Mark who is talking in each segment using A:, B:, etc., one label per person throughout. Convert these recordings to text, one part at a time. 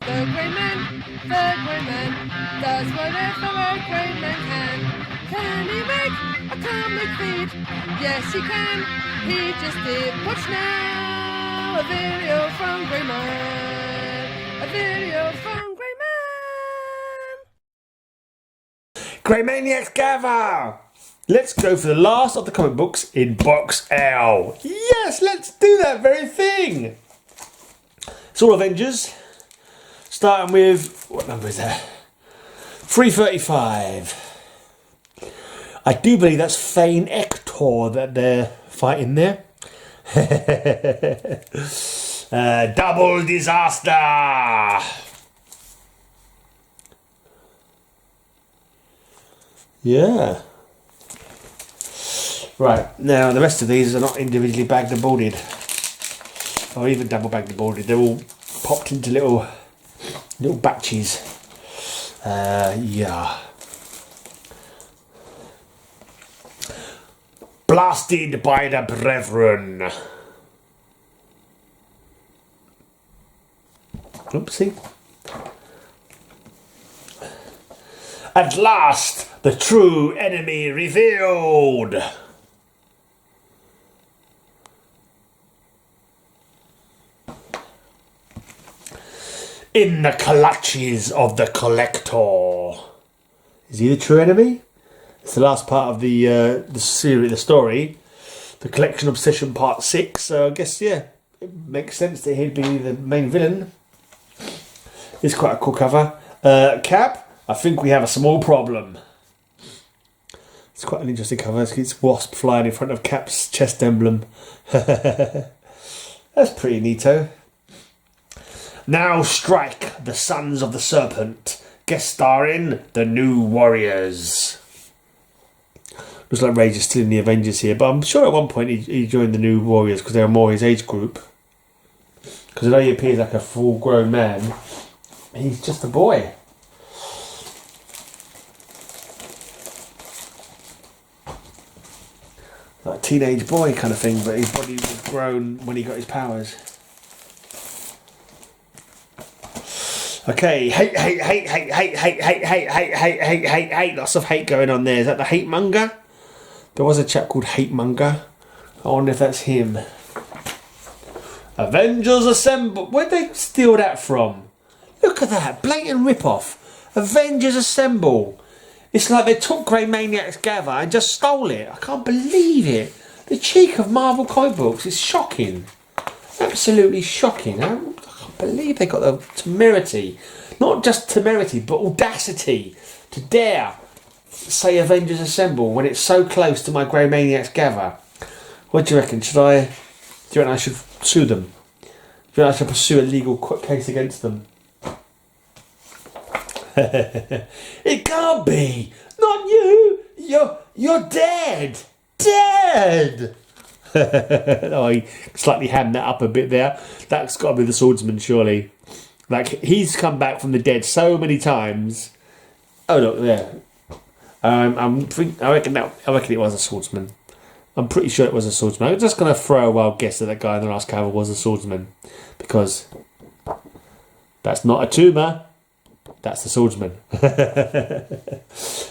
A: the Greyman does whatever a Greyman can. Can he make a comic feed? Yes, he can. He just did. Watch now, a video from Greyman. A video from Greyman.
B: Greymaniacs gather! Let's go for the last of the comic books in Box L. Yes, let's do that very thing. It's all Avengers. Starting with, what number is that? 335. I do believe that's Fane Ector that they're fighting there. Double disaster! Yeah. Right, now the rest of these are not individually bagged and boarded. Or even double bagged and boarded. They're all popped into little batches. Yeah. Blasted by the brethren. Oopsie. At last, the true enemy revealed. In the clutches of the Collector. Is he the true enemy? It's the last part of the series, the story, the Collection Obsession Part 6. So I guess it makes sense that he'd be the main villain. It's quite a cool cover. Cap, I think we have a small problem. It's quite an interesting cover. It's Wasp flying in front of Cap's chest emblem. That's pretty neato. Now strike the Sons of the Serpent, guest starring the New Warriors. Looks like Rage is still in the Avengers here, but I'm sure at one point he joined the New Warriors because they were more his age group. Because although he appears like a full-grown man, he's just a boy. Like a teenage boy kind of thing, but his body was grown when he got his powers. Okay, hate. Lots of hate going on there. Is that the hate monger? There was a chap called Hate Monger. I wonder if that's him. Avengers Assemble. Where'd they steal that from? Look at that. Blatant rip-off. Avengers Assemble. It's like they took Greymaniacs Gather and just stole it. I can't believe it. The cheek of Marvel comic books is shocking. Absolutely shocking. I can't believe they got the temerity. Not just temerity, but audacity to dare say Avengers Assemble when it's so close to my Greymaniacs Gather. What do you reckon? Do you reckon I should sue them? Do you reckon I should pursue a legal case against them? It can't be! Not you! You're dead! Dead! Oh, he slightly hammed that up a bit there. That's got to be the swordsman, surely. Like, he's come back from the dead so many times. Oh, look, there. I reckon it was a swordsman. I'm pretty sure it was a swordsman. I'm just going to throw a wild guess that guy in the last cover was a swordsman. Because that's not a tumour. That's the swordsman.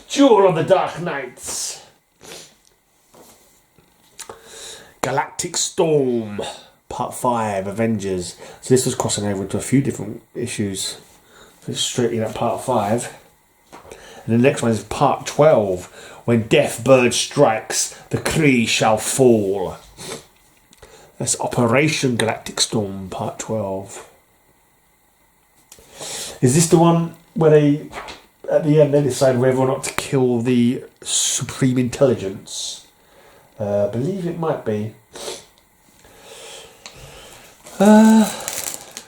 B: Duel of the Dark Knights. Galactic Storm. Part 5, Avengers. So this was crossing over into a few different issues. So it's straight in at Part 5. And the next one is Part 12. When Death Bird strikes, the Kree shall fall. That's Operation Galactic Storm, Part 12. Is this the one where they, at the end, they decide whether or not to kill the Supreme Intelligence? I believe it might be. Oops,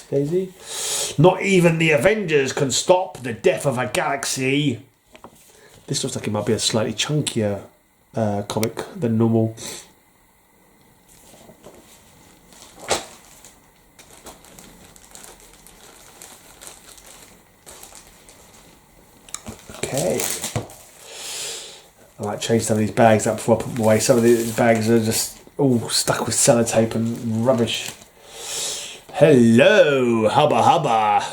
B: Daisy. Not even the Avengers can stop the death of a galaxy. This looks like it might be a slightly chunkier comic than normal. Okay. I might change some of these bags up before I put them away. Some of these bags are just all stuck with sellotape and rubbish. Hello, hubba hubba.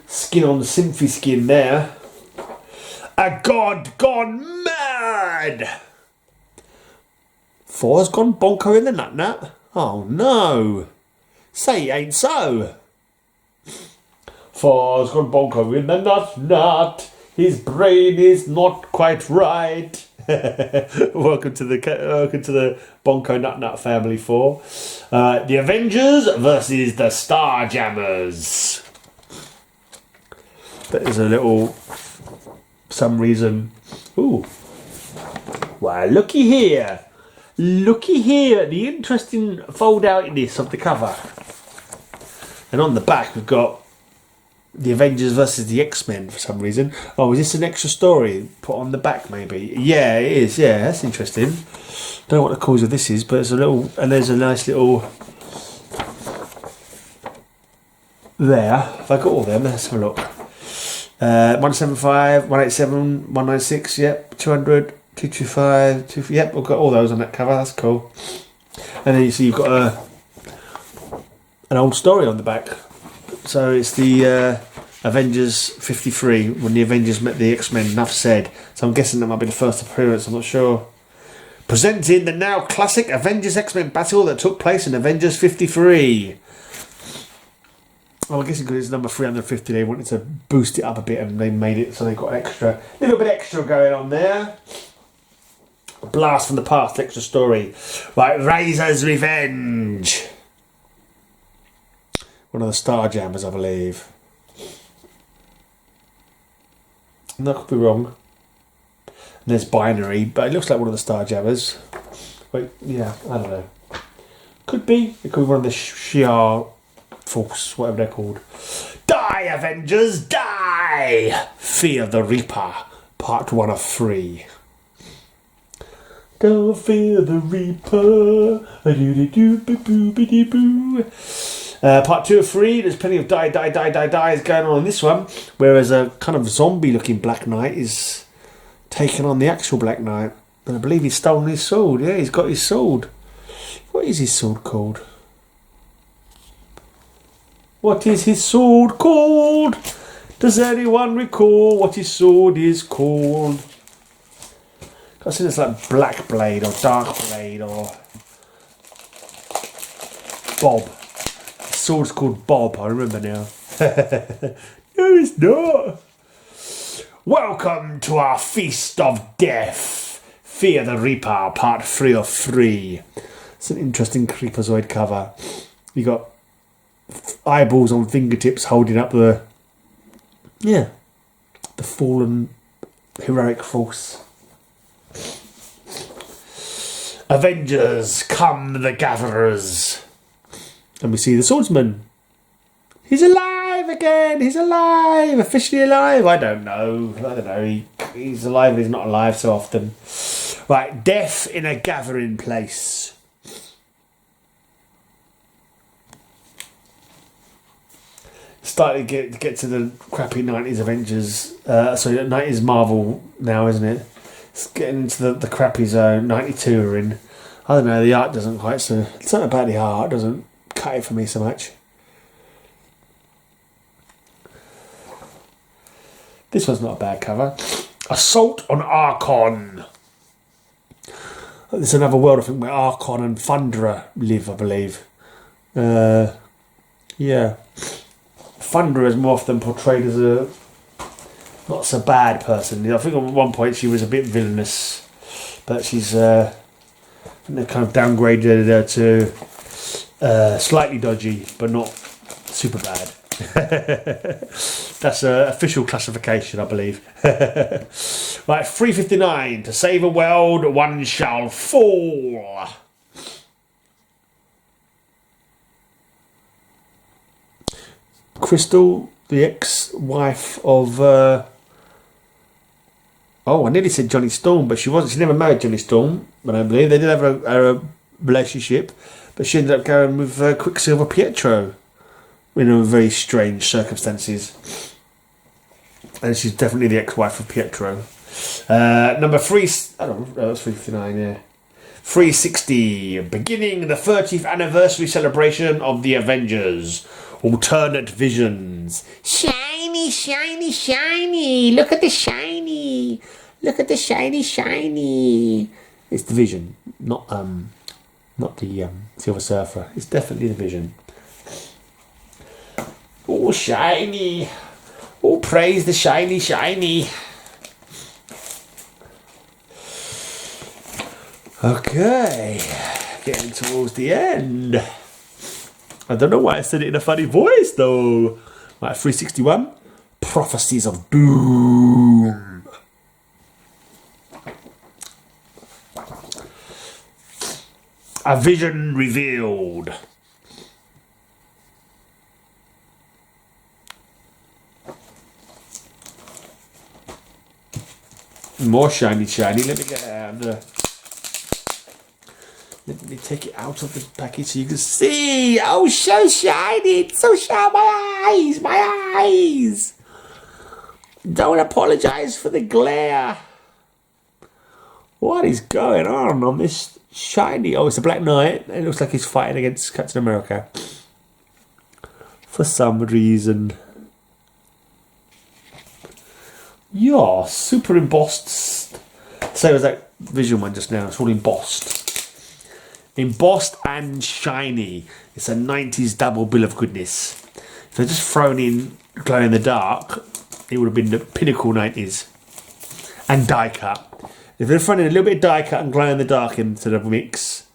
B: Skin on Symphy skin there. A god gone mad! Thor's gone bonko in the nut. Oh no! Say it ain't so. Thor's gone bonko in the nut. His brain is not quite right. Welcome to the bonko nut family. For the Avengers versus the Starjammers. That is a little. Some reason. Ooh. Well, looky here. Looky here at the interesting fold outness of the cover. And on the back we've got the Avengers versus the X-Men for some reason. Oh, is this an extra story put on the back maybe? Yeah, it is. Yeah, that's interesting. Don't know what the cause of this is, but it's a little, and there's a nice little there. Have I got all them? Let's have a look. 175, 187, 196, yep, 200, 225, yep, we've got all those on that cover, that's cool. And then you see you've got an old story on the back. So it's the Avengers 53, when the Avengers met the X-Men, enough said. So I'm guessing that might be the first appearance, I'm not sure. Presenting the now classic Avengers X-Men battle that took place in Avengers 53. Well, I guess because it's number 350, they wanted to boost it up a bit and they made it so they got a little bit extra going on there. A blast from the past, extra story. Right, Razor's Revenge. One of the Starjammers, I believe. And that could be wrong. And there's Binary, but it looks like one of the Starjammers. Wait, yeah, I don't know. Could be. It could be one of the Shi'ar Force, whatever they're called. Die, Avengers, die! Fear the Reaper, part 1 of 3. Don't fear the Reaper. Part 2 of 3. There's plenty of dies going on in this one, whereas a kind of zombie-looking Black Knight is taking on the actual Black Knight, and I believe he's stolen his sword. Yeah, he's got his sword. What is his sword called? What is his sword called? Does anyone recall what his sword is called? I think it's like Black Blade or Dark Blade or Bob. His sword's called Bob, I remember now. No, it's not. Welcome to our Feast of Death. Fear the Reaper, part 3 of 3. It's an interesting Creepazoid cover. You got eyeballs on fingertips holding up the fallen heroic force. Avengers, come the gatherers. And we see the swordsman. He's alive again. He's alive. Officially alive. I don't know. He's alive. He's not alive so often. Right. Death in a gathering place. Starting to get to the crappy 90s Avengers, 90s Marvel now, isn't it? It's getting into the crappy zone. 92 are in. I don't know, the art doesn't quite so... It's not about the art, it doesn't cut it for me so much. This one's not a bad cover. Assault on Archon. There's another world, I think, where Archon and Thunderer live, I believe. Yeah. Thunderer is more often portrayed as a not so bad person. I think at one point she was a bit villainous, but she's they kind of downgraded her to slightly dodgy, but not super bad. That's an official classification, I believe. Right, 359. To save a world, one shall fall. Crystal, the ex-wife of... I nearly said Johnny Storm, but she wasn't. She never married Johnny Storm, I don't believe. They did have a relationship, but she ended up going with Quicksilver Pietro in very strange circumstances. And she's definitely the ex-wife of Pietro. Number 3, I don't know, that's 359, yeah. 360, beginning the 30th anniversary celebration of the Avengers. Alternate visions. Shiny, shiny, shiny. Look at the shiny. Look at the shiny, shiny. It's the Vision, not the Silver Surfer. It's definitely the Vision. Oh, shiny. Oh, praise the shiny, shiny. Okay, getting towards the end. I don't know why I said it in a funny voice though. Right, 361. Prophecies of Doom. A vision revealed. More shiny, shiny. Let me get out of the. Let me take it out of the package so you can see. Oh, so shiny. It's so shiny. My eyes. My eyes. Don't apologise for the glare. What is going on this shiny? Oh, it's a Black Knight. It looks like he's fighting against Captain America. For some reason. Yeah, super embossed. Same as that Vision one just now. It's all embossed. Embossed and shiny. It's a 90s double bill of goodness. If they're just thrown in glow in the dark, it would have been the pinnacle 90s. And die cut. If they're thrown in a little bit of die cut and glow in the dark into the mix,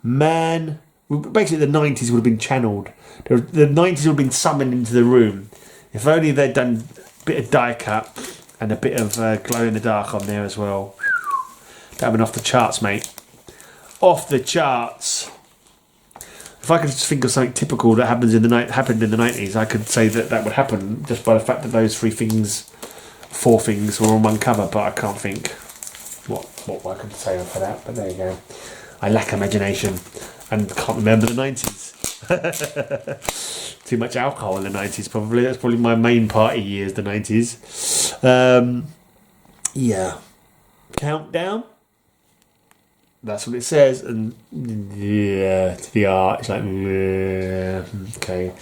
B: man, basically the 90s would have been channeled. The 90s would have been summoned into the room. If only they'd done a bit of die cut and a bit of glow in the dark on there as well. That would have been off the charts, mate. Off the charts. If I could just think of something typical that happened in the 90s, I could say that would happen just by the fact that those 4 things were on one cover, but I can't think what I could say for that. But there you go. I lack imagination and can't remember the 90s. Too much alcohol in the 90s, probably. That's probably my main party years, the 90s. Yeah. Countdown. That's what it says, and yeah, to the art, it's like, yeah, okay.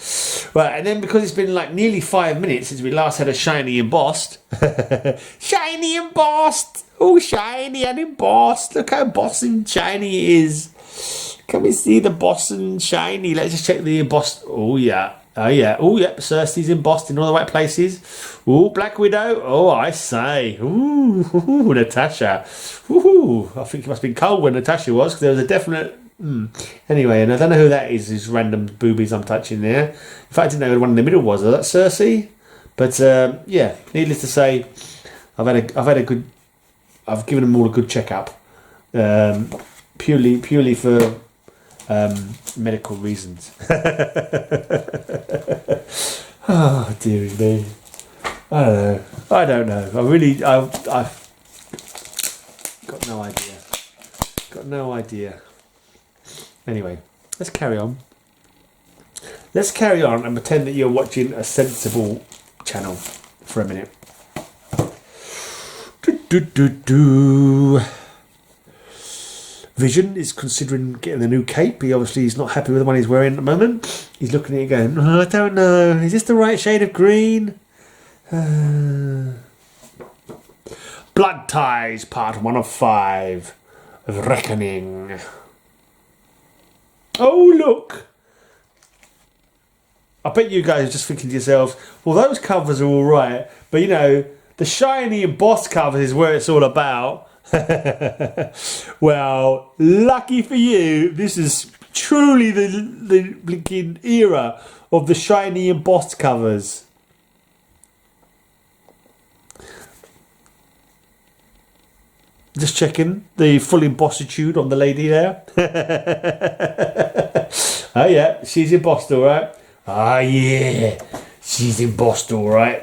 B: Right, and then because it's been like nearly 5 minutes since we last had a shiny embossed. Shiny embossed! Oh, shiny and embossed. Look how embossed and shiny it is. Can we see the boss and shiny? Let's just check the embossed. Oh, yeah. Oh, yeah. Oh, yep. Cersei's embossed in all the right places. Oh, Black Widow. Oh, I say. Ooh, Natasha. Ooh, I think it must have been cold when Natasha was, because there was a definite... Anyway, and I don't know who that is, these random boobies I'm touching there. In fact, I didn't know who one in the middle was. Is that Cersei? But, yeah, needless to say, I've given them all a good checkup. Purely for... medical reasons. Oh, dearie me. I don't know. I've got no idea. Anyway, let's carry on. Let's carry on and pretend that you're watching a sensible channel for a minute. Vision is considering getting a new cape. He's not happy with the one he's wearing at the moment. He's looking at it going, oh, I don't know. Is this the right shade of green? Blood Ties, part 1 of 5 of Reckoning. Oh, look. I bet you guys are just thinking to yourselves, well, those covers are all right. But, you know, the shiny embossed covers is where it's all about. Well, lucky for you, this is truly the blinking era of the shiny embossed covers. Just checking the full embossitude on the lady there. Oh yeah, she's embossed all right. Ah yeah, she's embossed all right.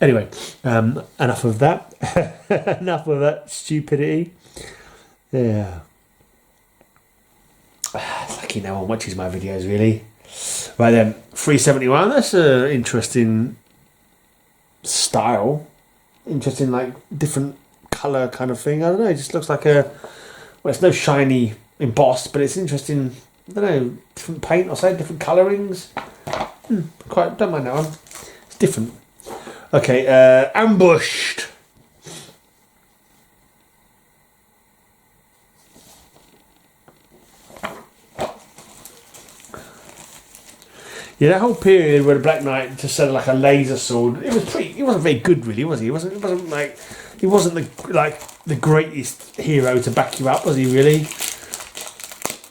B: Anyway, enough of that. Enough of that stupidity. Yeah. Lucky no one watches my videos, really. Right then, 371. That's an interesting style. interesting, like different colour kind of thing. I don't know. It just looks like a. Well, it's no shiny embossed, but it's interesting. I don't know, different paint or something, different colourings. Quite don't mind that one. It's different. Okay, ambushed. Yeah, that whole period where the Black Knight just said like a laser sword, it was pretty. He wasn't very good, really, was he? He wasn't like he wasn't the greatest hero to back you up, was he? Really,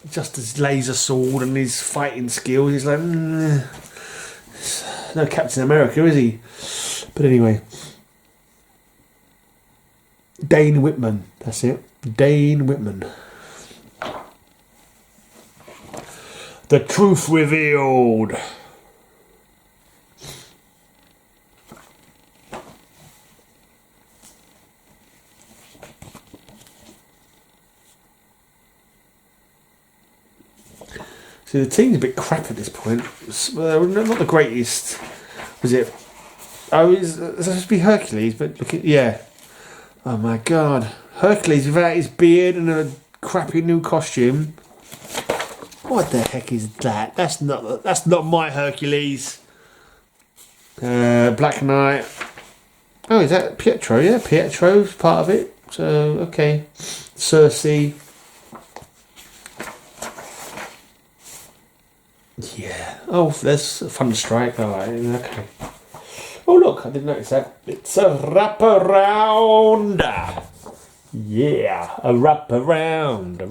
B: just his laser sword and his fighting skills. He's like no Captain America, is he? But anyway, Dane Whitman. That's it, Dane Whitman. The truth revealed. So the team's a bit crap at this point. Not the greatest. Was it? Oh, it's supposed to be Hercules, but look at yeah. Oh my God, Hercules without his beard and a crappy new costume. What the heck is that? That's not my Hercules. Black Knight. Oh, is that Pietro? Yeah, Pietro's part of it. So okay, Cersei. Yeah. Oh, there's a Thunderstrike. All right. Okay. Oh look, I didn't notice that. It's a wraparound. Yeah, a wraparound.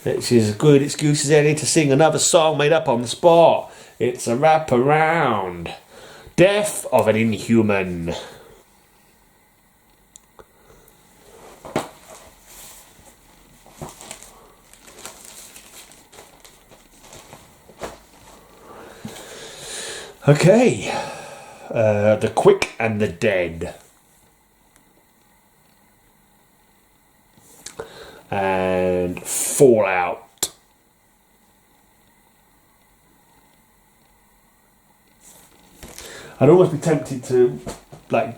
B: Which is a good excuse as any to sing another song made up on the spot. It's a wraparound. Death of an Inhuman. Okay. The Quick and the Dead. And Fallout. I'd almost be tempted to like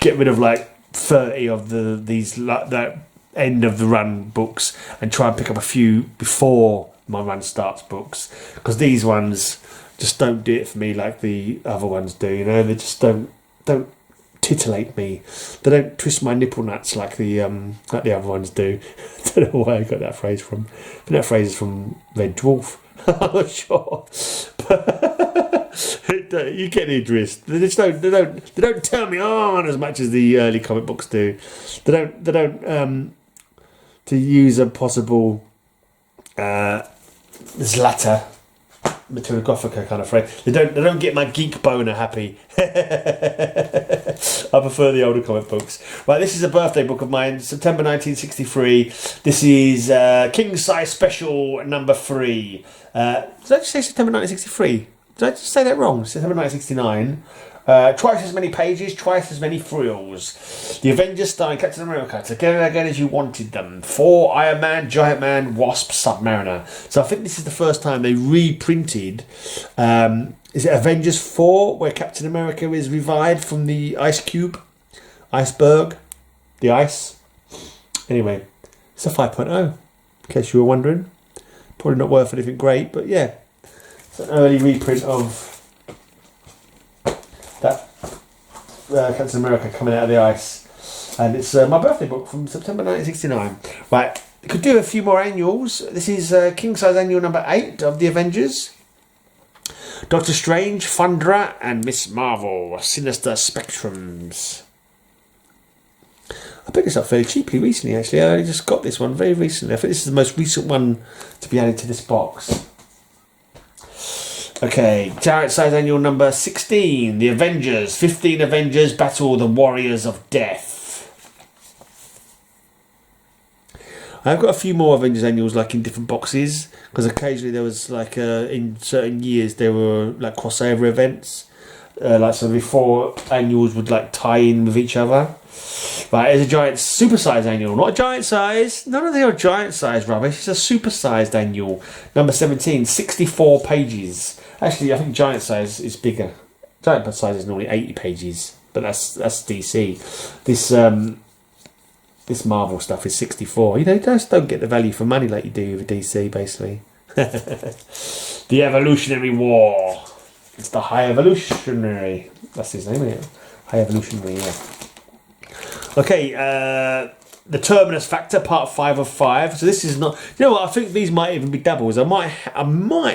B: get rid of like 30 of these like that end of the run books and try and pick up a few before my run starts books, because these ones just don't do it for me like the other ones do. You know, they just don't titillate me. They don't twist my nipple nuts like the other ones do. I don't know where I got that phrase from. But that phrase is from Red Dwarf. I'm not sure. But you get the gist. They just don't turn me on as much as the early comic books do. They don't to use a possible Zlata Material Gothica kind of phrase. They don't get my geek boner happy. I prefer the older comic books. Right, this is a birthday book of mine, September 1963. This is King Size Special number 3. Did I just say September 1963? Did I just say that wrong? September 1969. Twice as many pages, twice as many frills. The Avengers starring Captain America, Together Again as You Wanted Them. 4, Iron Man, Giant Man, Wasp, Submariner. So I think this is the first time they reprinted, is it Avengers 4, where Captain America is revived from the iceberg, the ice. Anyway, it's a 5.0, in case you were wondering. Probably not worth anything great, but yeah. It's an early reprint of that Captain America coming out of the ice, and it's my birthday book from September 1969. Right, could do a few more annuals. This is King Size Annual number 8 of the Avengers. Doctor Strange, Thunderer, and Miss Marvel, Sinister Spectrums. I picked this up fairly cheaply recently, actually. I only just got this one very recently. I think this is the most recent one to be added to this box. Okay, Giant Size Annual number 16, The Avengers. 15 Avengers battle the Warriors of Death. I've got a few more Avengers Annuals like in different boxes, because occasionally there was like in certain years there were like crossover events. Like so before annuals would like tie in with each other. Right, it's a giant super size annual, not a giant size. None of them are giant size rubbish. It's a super sized annual. Number 17, 64 pages. Actually, I think giant size is bigger. Giant size is normally 80 pages. but that's DC. This Marvel stuff is 64. You know, you just don't get the value for money like you do with DC, basically. The Evolutionary War. It's the High Evolutionary. That's his name, isn't it? High Evolutionary, yeah. Okay, the Terminus Factor, part 5 of 5. So this is not... You know what? I think these might even be doubles. I might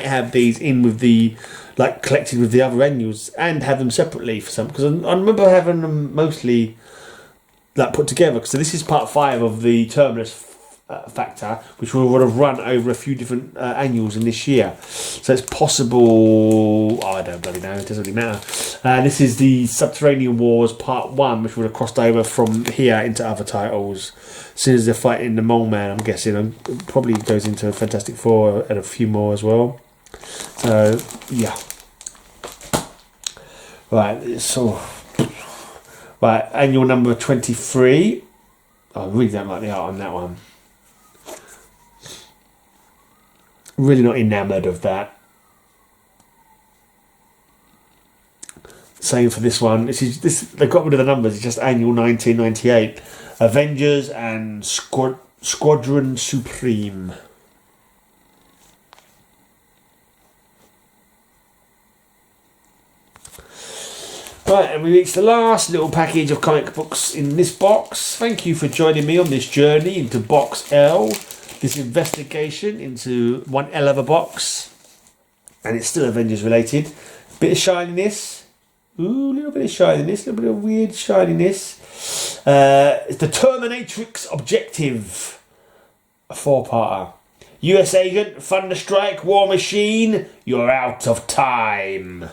B: have these in with the... Like, collected with the other annuals and have them separately for some... Because I remember having them mostly... Like, put together. So this is part 5 of the Terminus Factor, which would have run over a few different annuals in this year. So it's possible... Oh, I don't bloody know. It doesn't really matter. This is the Subterranean Wars part 1, which would have crossed over from here into other titles. As soon as they're fighting the Mole Man, I'm guessing. It probably goes into Fantastic Four and a few more as well. So, yeah. Right, so... Right, annual number 23. Oh, I really don't like the art on that one. Really not enamoured of that. Same for this one. They got rid of the numbers. It's just annual 1998. Avengers and Squadron Supreme. Right, and we reached the last little package of comic books in this box. Thank you for joining me on this journey into Box L. This investigation into one L of a box. And it's still Avengers related. Bit of shininess. Ooh, a little bit of shininess. A little bit of weird shininess. It's the Terminatrix Objective. A 4-parter. US Agent, Thunderstrike, War Machine. You're out of time.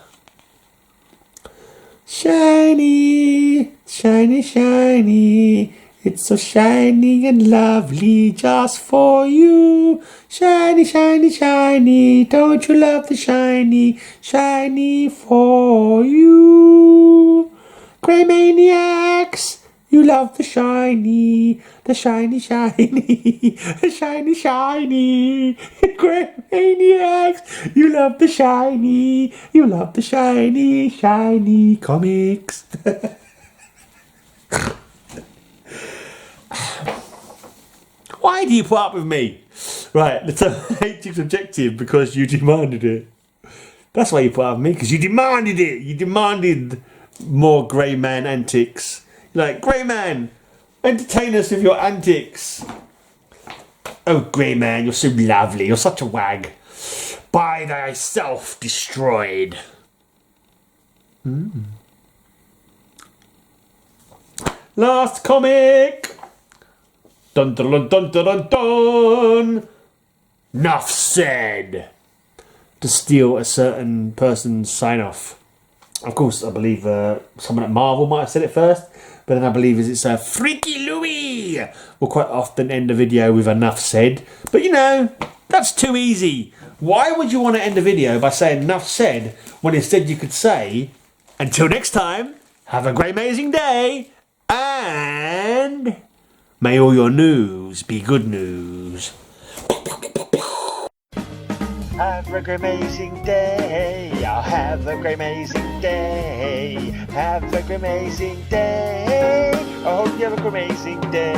B: Shiny, shiny, shiny. It's so shiny and lovely just for you. Shiny, shiny, shiny. Don't you love the shiny, shiny for you? Greymaniacs, you love the shiny, shiny, the shiny, shiny. Greymaniacs, you love the shiny, shiny comics. Why do you put up with me? Right, the Terminatrix Objective, because you demanded it. That's why you put up with me, because you demanded it. You demanded more Greyman antics. You're like, Greyman, entertain us with your antics. Oh, Greyman, you're so lovely. You're such a wag. By thyself destroyed. Last comic. Dun dun dun dun dun dun dun. Nuff said. To steal a certain person's sign off. Of course, I believe someone at Marvel might have said it first, but then I believe it's Freaky Louie will quite often end a video with enough said. But you know, that's too easy. Why would you want to end a video by saying enough said when instead you could say, until next time, have a great amazing day, and may all your news be good news. Have a great amazing day. I'll have a great amazing day. Have a great amazing day. I hope you have a great amazing day.